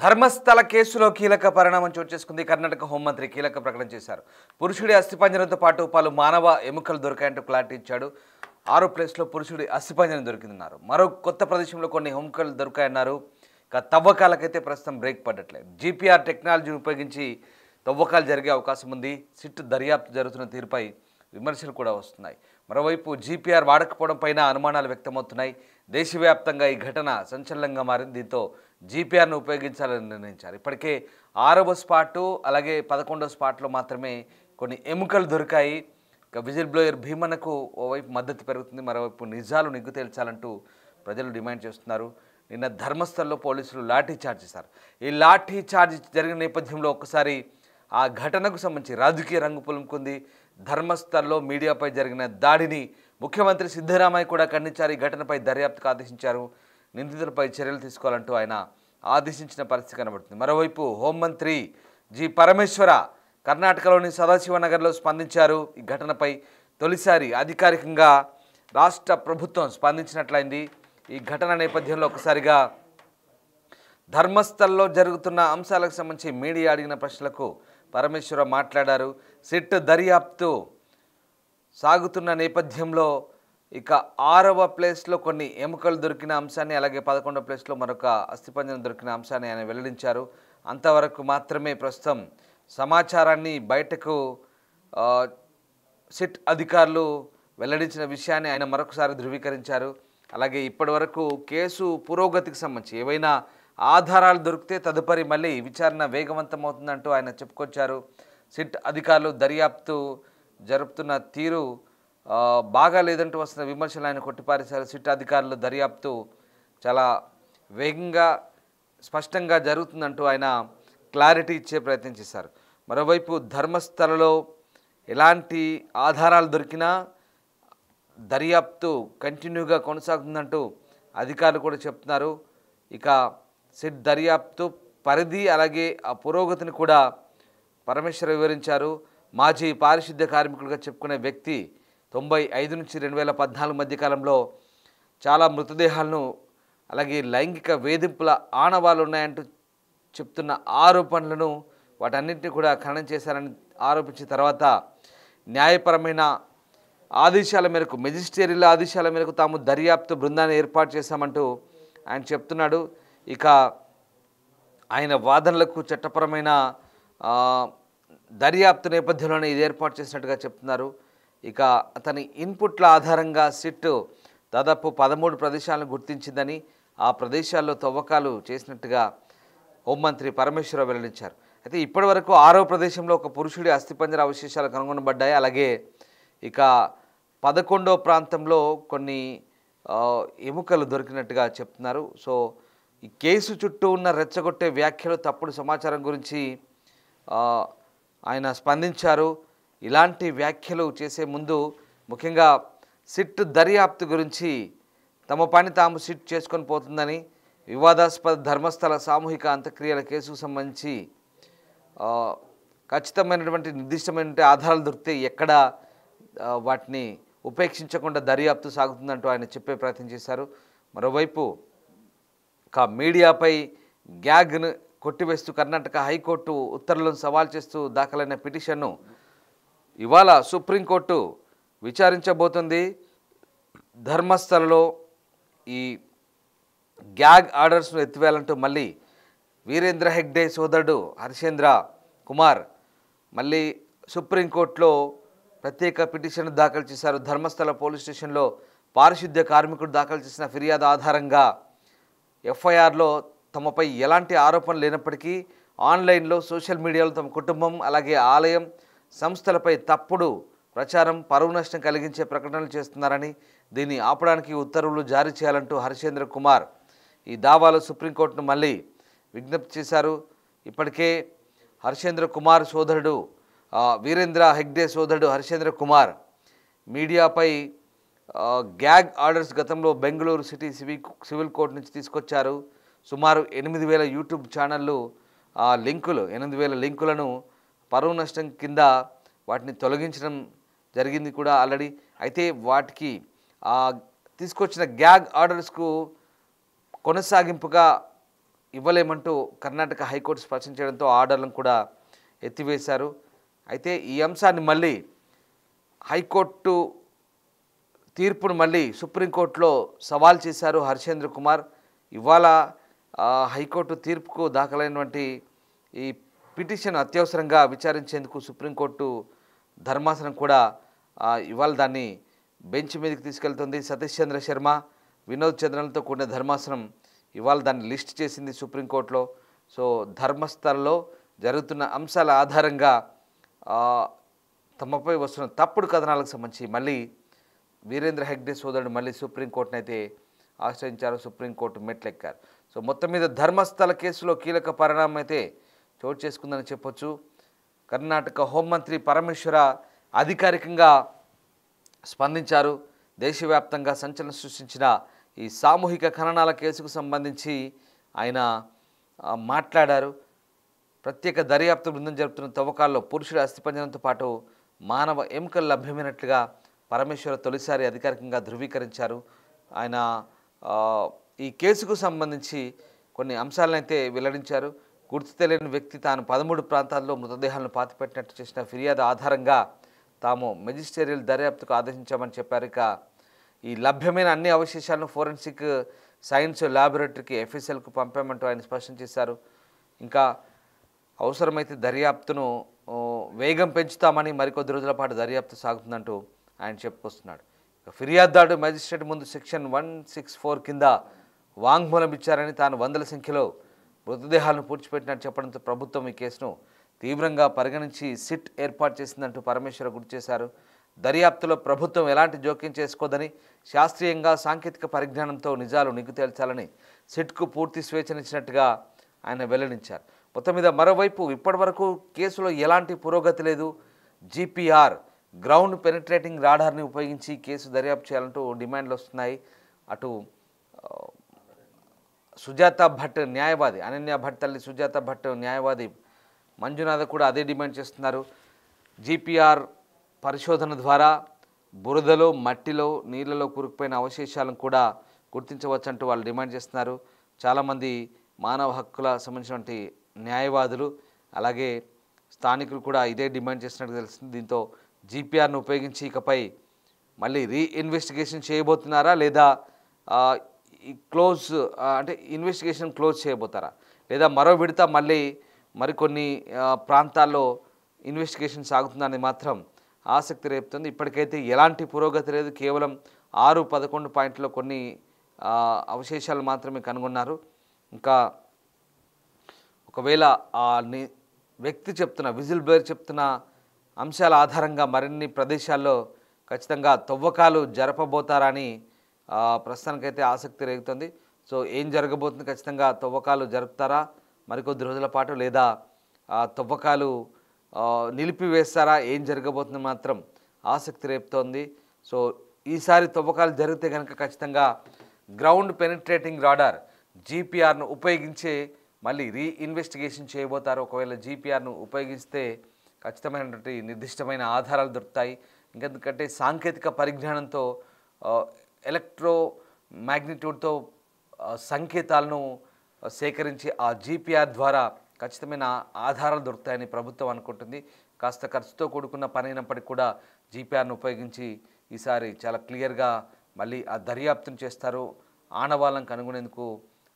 ధర్మస్థల కేసులో కీలక పరిణామం చోటు చేసుకుంది. కర్ణాటక హోంమంత్రి కీలక ప్రకటన చేశారు. పురుషుడి అస్థిపంజరంతో పాటు పలు మానవ ఎముకలు దొరికాయంటూ క్లారిటీ ఇచ్చాడు. 6 ప్లేస్లో పురుషుడి అస్థిపంజరం దొరికిందన్నారు. మరో కొత్త ప్రదేశంలో కొన్ని ఎముకలు దొరికాయన్నారు. ఇక తవ్వకాలకైతే ప్రస్తుతం బ్రేక్ పడట్లేదు. జీపీఆర్ టెక్నాలజీని ఉపయోగించి తవ్వకాలు జరిగే అవకాశం ఉంది. సిట్ దర్యాప్తు జరుగుతున్న తీరుపై విమర్శలు కూడా వస్తున్నాయి. మరోవైపు జీపీఆర్ వాడకపోవడం పైన అనుమానాలు వ్యక్తమవుతున్నాయి. దేశవ్యాప్తంగా ఈ ఘటన సంచలనంగా మారింది. దీంతో జీపీఆర్ను ఉపయోగించాలని నిర్ణయించారు. ఇప్పటికే 6వ స్పాటు అలాగే 11వ స్పాట్లో మాత్రమే కొన్ని ఎముకలు దొరికాయి. ఇక విజిల్ బ్లోయర్ భీమన్నకు ఓవైపు మద్దతు పెరుగుతుంది, మరోవైపు నిజాలు నిగ్గు తేల్చాలంటూ ప్రజలు డిమాండ్ చేస్తున్నారు. నిన్న ధర్మస్థల్లో పోలీసులు లాఠీ చార్జ్ చేశారు. ఈ లాఠీ చార్జ్ జరిగిన నేపథ్యంలో ఒక్కసారి ఆ ఘటనకు సంబంధించి రాజకీయ రంగు పులుముకుంది. ధర్మస్థల్లో మీడియాపై జరిగిన దాడిని ముఖ్యమంత్రి సిద్ధరామయ్య కూడా ఖండించారు. ఈ ఘటనపై దర్యాప్తుకు ఆదేశించారు. నిందితులపై చర్యలు తీసుకోవాలంటూ ఆయన ఆదేశించిన పరిస్థితి కనబడుతుంది. మరోవైపు హోంమంత్రి జి పరమేశ్వర కర్ణాటకలోని సదాశివనగర్లో స్పందించారు. ఈ ఘటనపై తొలిసారి అధికారికంగా రాష్ట్ర ప్రభుత్వం స్పందించినట్లయింది. ఈ ఘటన నేపథ్యంలో ఒకసారిగా ధర్మస్థల్లో జరుగుతున్న అంశాలకు సంబంధించి మీడియా అడిగిన ప్రశ్నలకు పరమేశ్వర మాట్లాడారు. సిట్ దర్యాప్తు సాగుతున్న నేపథ్యంలో ఇక 6వ ప్లేస్లో కొన్ని ఎముకలు దొరికిన అంశాన్ని, అలాగే 11వ ప్లేస్లో మరొక అస్థిపంజరం దొరికిన అంశాన్ని ఆయన వెల్లడించారు. అంతవరకు మాత్రమే ప్రస్తుతం సమాచారాన్ని బయటకు సిట్ అధికారులు వెల్లడించిన విషయాన్ని ఆయన మరొకసారి ధృవీకరించారు. అలాగే ఇప్పటి వరకు కేసు పురోగతికి సంబంధించి ఏవైనా ఆధారాలు దొరికితే తదుపరి మళ్ళీ విచారణ వేగవంతమవుతుందంటూ ఆయన చెప్పుకొచ్చారు. సిట్ అధికారులు దర్యాప్తు జరుపుతున్న తీరు బాగా లేదంటూ వస్తున్న విమర్శలు ఆయన కొట్టిపారేశారు. సిట్ అధికారులు దర్యాప్తు చాలా వేగంగా స్పష్టంగా జరుగుతుందంటూ ఆయన క్లారిటీ ఇచ్చే ప్రయత్నం చేశారు. మరోవైపు ధర్మస్థలలో ఎలాంటి ఆధారాలు దొరికినా దర్యాప్తు కంటిన్యూగా కొనసాగుతుందంటూ అధికారులు కూడా చెప్తున్నారు. ఇక సిట్ దర్యాప్తు పరిధి అలాగే ఆ పురోగతిని కూడా పరమేశ్వర వివరించారు. మాజీ పారిశుద్ధ్య కార్మికులుగా చెప్పుకునే వ్యక్తి 95 నుంచి 2014 మధ్యకాలంలో చాలా మృతదేహాలను అలాగే లైంగిక వేధింపుల ఆనవాళ్ళు ఉన్నాయంటూ చెప్తున్న ఆరోపణలను వాటన్నింటినీ కూడా ఖండన చేశారని ఆరోపించిన తర్వాత న్యాయపరమైన ఆదేశాల మేరకు, మెజిస్ట్రేరియల్ ఆదేశాల మేరకు తాము దర్యాప్తు బృందాన్ని ఏర్పాటు చేశామంటూ ఆయన చెప్తున్నాడు. ఇక ఆయన వాదనలకు చట్టపరమైన దర్యాప్తు నేపథ్యంలోనే ఇది ఏర్పాటు చేసినట్టుగా చెప్తున్నారు. ఇక అతని ఇన్పుట్ల ఆధారంగా సిట్ దాదాపు 13 ప్రదేశాలను గుర్తించిందని, ఆ ప్రదేశాల్లో తవ్వకాలు చేసినట్టుగా హోంమంత్రి పరమేశ్వర వెల్లడించారు. అయితే ఇప్పటి వరకు 6వ ప్రదేశంలో ఒక పురుషుడి అస్థిపంజర అవశేషాలు కనుగొనబడ్డాయి. అలాగే ఇక 11వ ప్రాంతంలో కొన్ని ఎముకలు దొరికినట్టుగా చెప్తున్నారు. సో ఈ కేసు చుట్టూ ఉన్న రెచ్చగొట్టే వ్యాఖ్యలు, తప్పుడు సమాచారం గురించి ఆయన స్పందించారు. ఇలాంటి వ్యాఖ్యలు చేసే ముందు ముఖ్యంగా సిట్ దర్యాప్తు గురించి తమ పని తాము సిట్ చేసుకొని పోతుందని, వివాదాస్పద ధర్మస్థల సామూహిక అంత్యక్రియల కేసుకు సంబంధించి ఖచ్చితమైనటువంటి నిర్దిష్టమైన ఆధారాలు దొరికితే ఎక్కడ వాటిని ఉపేక్షించకుండా దర్యాప్తు సాగుతుందంటూ ఆయన చెప్పే ప్రయత్నం చేశారు. మరోవైపు మీడియాపై గ్యాగ్ను కొట్టివేస్తూ కర్ణాటక హైకోర్టు ఉత్తర్వులను సవాల్ చేస్తూ దాఖలైన పిటిషన్ను ఇవాళ సుప్రీంకోర్టు విచారించబోతుంది. ధర్మస్థలలో ఈ గ్యాగ్ ఆర్డర్స్ను ఎత్తివేయాలంటూ మళ్ళీ వీరేంద్ర హెగ్డే సోదరుడు హర్షేంద్ర కుమార్ మళ్ళీ సుప్రీంకోర్టులో ప్రత్యేక పిటిషన్ దాఖలు చేశారు. ధర్మస్థల పోలీస్ స్టేషన్లో పారిశుద్ధ్య కార్మికుడు దాఖలు చేసిన ఫిర్యాదు ఆధారంగా ఎఫ్ఐఆర్లో తమపై ఎలాంటి ఆరోపణలు లేనప్పటికీ ఆన్లైన్లో, సోషల్ మీడియాలో తమ కుటుంబం అలాగే ఆలయం సంస్థలపై తప్పుడు ప్రచారం, పరువు నష్టం కలిగించే ప్రకటనలు చేస్తున్నారని, దీన్ని ఆపడానికి ఉత్తర్వులు జారీ చేయాలంటూ హర్షేంద్ర కుమార్ ఈ దావాలో సుప్రీంకోర్టును మళ్ళీ విజ్ఞప్తి చేశారు. ఇప్పటికే హర్షేంద్ర కుమార్ సోదరుడు వీరేంద్ర హెగ్డే సోదరుడు హర్షేంద్ర కుమార్ మీడియాపై గ్యాగ్ ఆర్డర్స్ గతంలో బెంగళూరు సిటీ సివిల్ కోర్టు నుంచి తీసుకొచ్చారు. సుమారు 8,000 యూట్యూబ్ ఛానళ్ళు లింకులు, 8,000 లింకులను పరువు నష్టం కింద వాటిని తొలగించడం జరిగింది కూడా ఆల్రెడీ. అయితే వాటికి తీసుకొచ్చిన గ్యాగ్ ఆర్డర్స్కు కొనసాగింపుగా ఇవ్వలేమంటూ కర్ణాటక హైకోర్టు స్పష్టం చేయడంతో ఆర్డర్లను కూడా ఎత్తివేశారు. అయితే ఈ అంశాన్ని మళ్ళీ హైకోర్టు తీర్పును మళ్ళీ సుప్రీంకోర్టులో సవాల్ చేశారు హర్షేంద్ర కుమార్. ఇవాళ హైకోర్టు తీర్పుకు దాఖలైనటువంటి ఈ పిటిషన్ అత్యవసరంగా విచారించేందుకు సుప్రీంకోర్టు ధర్మాసనం కూడా ఇవాళ దాన్ని బెంచ్ మీదకి తీసుకెళ్తుంది. సతీష్ చంద్ర శర్మ, వినోద్ చంద్రన్తో కూడిన ధర్మాసనం ఇవాళ దాన్ని లిస్ట్ చేసింది సుప్రీంకోర్టులో. సో ధర్మస్థలలో జరుగుతున్న అంశాల ఆధారంగా తమపై వస్తున్న తప్పుడు కథనాలకు సంబంధించి మళ్ళీ వీరేంద్ర హెగ్డే సోదరుడు మళ్ళీ సుప్రీంకోర్టును అయితే ఆశ్రయించారు. సుప్రీంకోర్టు మెట్లెక్కారు. సో మొత్తం మీద ధర్మస్థల కేసులో కీలక పరిణామం అయితే చోటు చేసుకుందని చెప్పొచ్చు. కర్ణాటక హోంమంత్రి పరమేశ్వర అధికారికంగా స్పందించారు. దేశవ్యాప్తంగా సంచలనం సృష్టించిన ఈ సామూహిక ఖననాల కేసుకు సంబంధించి ఆయన మాట్లాడారు. ప్రత్యేక దర్యాప్తు బృందం జరుపుతున్న తవ్వకాల్లో పురుషుడి అస్థిపంజరంతో పాటు మానవ ఎముకలు లభ్యమైనట్లుగా పరమేశ్వర తొలిసారి అధికారికంగా ధృవీకరించారు. ఆయన ఈ కేసుకు సంబంధించి కొన్ని అంశాలనైతే వెల్లడించారు. గుర్తు తెలియని వ్యక్తి తాను 13 ప్రాంతాల్లో మృతదేహాలను పాతిపెట్టినట్టు చేసిన ఫిర్యాదు ఆధారంగా తాము మెజిస్టేరియల్ దర్యాప్తుకు ఆదేశించామని చెప్పారు. ఇక ఈ లభ్యమైన అన్ని అవశేషాలను ఫోరెన్సిక్ సైన్స్ ల్యాబొరేటరీకి ఎఫ్ఎస్ఎల్కు పంపామంటూ ఆయన స్పష్టం చేశారు. ఇంకా అవసరమైతే దర్యాప్తును వేగం పెంచుతామని, మరికొద్ది రోజుల పాటు దర్యాప్తు సాగుతుందంటూ ఆయన చెప్పుకొస్తున్నాడు. ఫిర్యాదుదారుడు మేజిస్ట్రేట్ ముందు సెక్షన్ 164 కింద వాంగ్మూలం ఇచ్చారని, తాను వందల సంఖ్యలో మృతదేహాలను పూడ్చిపెట్టినట్టు చెప్పడంతో ప్రభుత్వం ఈ కేసును తీవ్రంగా పరిగణించి సిట్ ఏర్పాటు చేసిందంటూ పరమేశ్వర గుర్తు చేశారు. దర్యాప్తులో ప్రభుత్వం ఎలాంటి జోక్యం చేసుకోదని, శాస్త్రీయంగా సాంకేతిక పరిజ్ఞానంతో నిజాలు నిగ్గు తేల్చాలని సిట్కు పూర్తి స్వేచ్ఛనిచ్చినట్టుగా ఆయన వెల్లడించారు. మొత్తం మీద మరోవైపు ఇప్పటివరకు కేసులో ఎలాంటి పురోగతి లేదు. జీపీఆర్ గ్రౌండ్ పెనిట్రేటింగ్ రాడార్ని ఉపయోగించి కేసు దర్యాప్తు చేయాలంటూ డిమాండ్లు వస్తున్నాయి. అటు సుజాత భట్ న్యాయవాది, అనన్య భట్ తల్లి సుజాత భట్ న్యాయవాది మంజునాథ కూడా అదే డిమాండ్ చేస్తున్నారు. జీపీఆర్ పరిశోధన ద్వారా బురదలో, మట్టిలో, నీళ్ళలో కూరుకుపోయిన అవశేషాలను కూడా గుర్తించవచ్చంటూ వాళ్ళు డిమాండ్ చేస్తున్నారు. చాలామంది మానవ హక్కుల సంబంధించినటువంటి న్యాయవాదులు అలాగే స్థానికులు కూడా ఇదే డిమాండ్ చేస్తున్నట్టు తెలుస్తుంది. దీంతో జీపీఆర్ను ఉపయోగించి ఇకపై మళ్ళీ రీఇన్వెస్టిగేషన్ చేయబోతున్నారా, లేదా ఇన్వెస్టిగేషన్ క్లోజ్ చేయబోతారా, లేదా మరో విడత మళ్ళీ మరికొన్ని ప్రాంతాల్లో ఇన్వెస్టిగేషన్ సాగుతుందని మాత్రం ఆసక్తి రేపుతుంది. ఇప్పటికైతే ఎలాంటి పురోగతి లేదు. కేవలం 6-11 పాయింట్లో కొన్ని అవశేషాలు మాత్రమే కనుగొన్నారు. ఇంకా ఒకవేళ ఆ వ్యక్తి చెప్తున్న, విజిల్ బ్లోయర్ చెప్తున్న అంశాల ఆధారంగా మరిన్ని ప్రదేశాల్లో ఖచ్చితంగా తవ్వకాలు జరపబోతారని ప్రస్తుతానికైతే ఆసక్తి రేగుతుంది. సో ఏం జరగబోతుంది, ఖచ్చితంగా తవ్వకాలు జరుపుతారా మరికొద్ది రోజుల పాటు, లేదా తవ్వకాలు నిలిపివేస్తారా, ఏం జరగబోతుంది మాత్రం ఆసక్తి రేపుతోంది. సో ఈసారి తవ్వకాలు జరిగితే కనుక ఖచ్చితంగా గ్రౌండ్ పెనిట్రేటింగ్ రాడార్ జీపీఆర్ను ఉపయోగించే మళ్ళీ రీఇన్వెస్టిగేషన్ చేయబోతారు. ఒకవేళ జీపీఆర్ను ఉపయోగిస్తే ఖచ్చితమైనటువంటి నిర్దిష్టమైన ఆధారాలు దొరుకుతాయి. ఎందుకంటే సాంకేతిక పరిజ్ఞానంతో ఎలక్ట్రో మ్యాగ్నిట్యూడ్తో సంకేతాలను సేకరించి ఆ జీపీఆర్ ద్వారా ఖచ్చితమైన ఆధారాలు దొరుకుతాయని ప్రభుత్వం అనుకుంటుంది. కాస్త ఖర్చుతో కూడుకున్న పని అయినప్పటికీ కూడా జీపీఆర్ను ఉపయోగించి ఈసారి చాలా క్లియర్గా మళ్ళీ ఆ దర్యాప్తును చేస్తారు. ఆనవాళ్ళను కనుగొనేందుకు,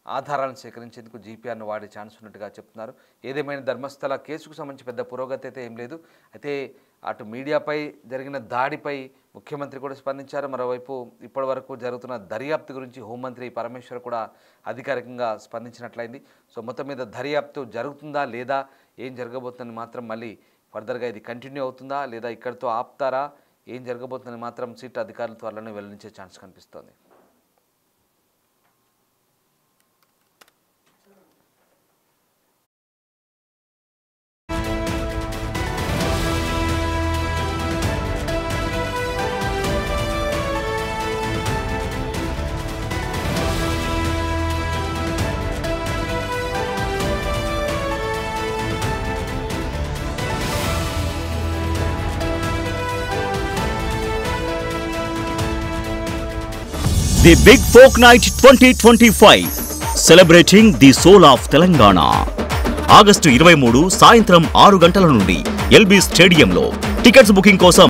ఆధారాలను సేకరించేందుకు జీపీఆర్ను వాడే ఛాన్స్ ఉన్నట్టుగా చెప్తున్నారు. ఏదేమైనా ధర్మస్థల కేసుకు సంబంధించి పెద్ద పురోగతి అయితే ఏం లేదు. అయితే అటు మీడియాపై జరిగిన దాడిపై ముఖ్యమంత్రి కూడా స్పందించారు. మరోవైపు ఇప్పటివరకు జరుగుతున్న దర్యాప్తు గురించి హోంమంత్రి పరమేశ్వర్ కూడా అధికారికంగా స్పందించినట్లయింది. సో మొత్తం మీద దర్యాప్తు జరుగుతుందా లేదా, ఏం జరగబోతుందని మాత్రం మళ్ళీ ఫర్దర్గా ఇది కంటిన్యూ అవుతుందా లేదా ఇక్కడితో ఆపుతారా, ఏం జరగబోతుందని మాత్రం సిట్ అధికారుల త్వరలోనే వెల్లడించే ఛాన్స్ కనిపిస్తోంది. The Big Folk Night 2025 celebrating the soul of Telangana. August 23 సాయంత్రం 6 గంటల నుండి ఎల్బీ స్టేడియంలో. టికెట్స్ బుకింగ్ కోసం